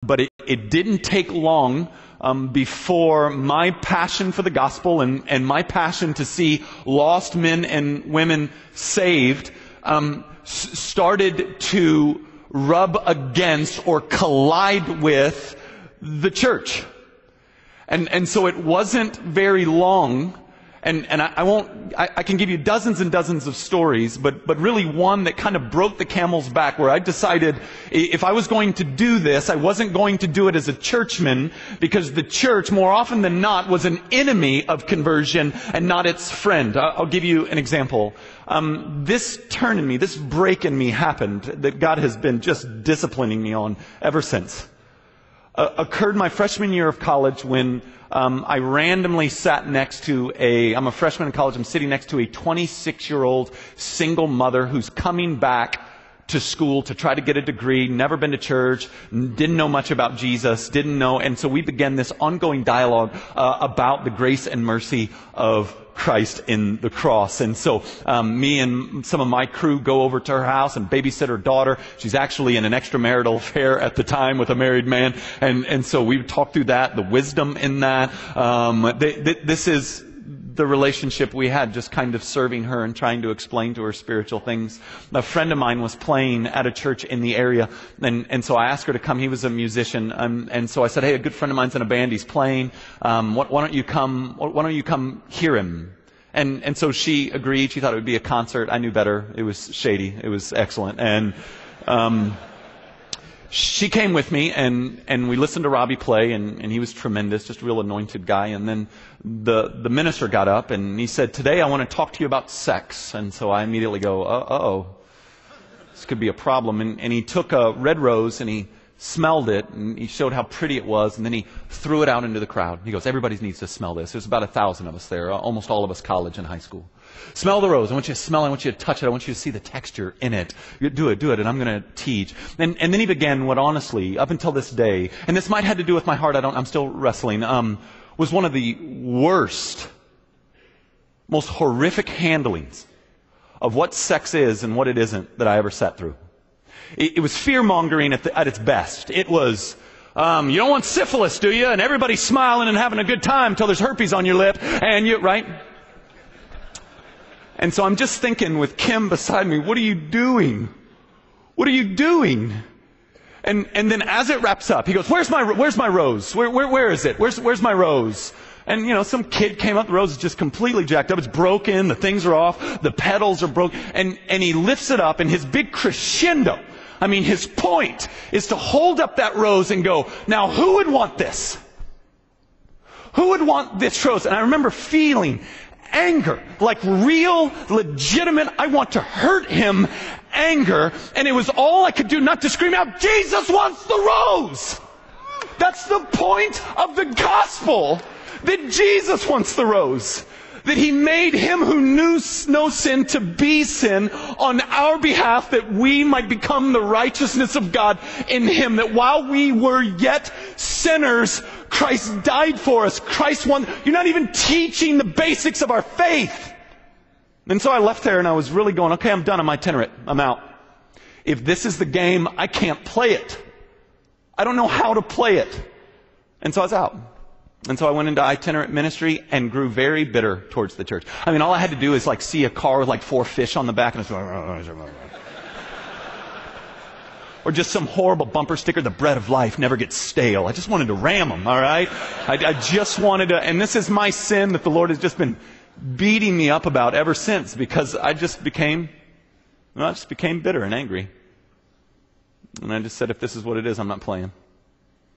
But it didn't take long before my passion for the gospel and my passion to see lost men and women saved started to rub against or collide with the church. And so it wasn't very long, and I can give you dozens and dozens of stories, but really one that kind of broke the camel's back, where I decided if I was going to do this, I wasn't going to do it as a churchman, because the church, more often than not, was an enemy of conversion and not its friend. I'll give you an example. This turn in me, this break in me happened that God has been just disciplining me on ever since. Occurred my freshman year of college when I randomly sat next to I'm a freshman in college, I'm sitting next to a 26-year-old single mother who's coming back to school to try to get a degree, never been to church, didn't know much about Jesus, and so we began this ongoing dialogue about the grace and mercy of Christ in the cross. And so me and some of my crew go over to her house and babysit her daughter. She's actually in an extramarital affair at the time with a married man. And so we talk through that, the wisdom in that. This is the relationship we had, just kind of serving her and trying to explain to her spiritual things. A friend of mine was playing at a church in the area, and so I asked her to come. He was a musician, and so I said, "Hey, a good friend of mine's in a band. He's playing. Why don't you come? Why don't you come hear him?" And so she agreed. She thought it would be a concert. I knew better. It was shady. It was excellent. And she came with me, and we listened to Robbie play, and he was tremendous, just a real anointed guy. And then the minister got up, and he said, "Today I want to talk to you about sex." And so I immediately go, uh-oh, this could be a problem. And he took a red rose, and he smelled it, and he showed how pretty it was, and then he threw it out into the crowd. He goes, "Everybody needs to smell this." There's about 1,000 of us there, almost all of us college and high school. Smell the rose. I want you to smell it. I want you to touch it. I want you to see the texture in it. Do it, and I'm going to teach. And then he began what honestly, up until this day, and this might have to do with my heart, I'm still wrestling, was one of the worst, most horrific handlings of what sex is and what it isn't that I ever sat through. It was fear-mongering at its best. It was, you don't want syphilis, do you? And everybody's smiling and having a good time until there's herpes on your lip, right? And so I'm just thinking with Kim beside me, what are you doing? What are you doing? And then as it wraps up, he goes, where's my rose? Where is it? Where's my rose? And, some kid came up, the rose is just completely jacked up. It's broken, the things are off, the petals are broken. And he lifts it up, and his big crescendo, his point is to hold up that rose and go, now who would want this? Who would want this rose? And I remember feeling anger, like real, legitimate, I want to hurt him anger. And it was all I could do not to scream out, Jesus wants the rose! That's the point of the gospel, that Jesus wants the rose. That He made Him who knew no sin to be sin on our behalf, that we might become the righteousness of God in Him. That while we were yet sinners, Christ died for us. Christ won. You're not even teaching the basics of our faith. And so I left there and I was really going, okay, I'm done. I'm itinerant. I'm out. If this is the game, I can't play it. I don't know how to play it. And so I was out. And so I went into itinerant ministry and grew very bitter towards the church. All I had to do is see a car with 4 fish on the back, and or just some horrible bumper sticker, the bread of life never gets stale. I just wanted to ram them, all right? I just wanted to, and this is my sin that the Lord has just been beating me up about ever since, because I just became bitter and angry. And I just said, if this is what it is, I'm not playing.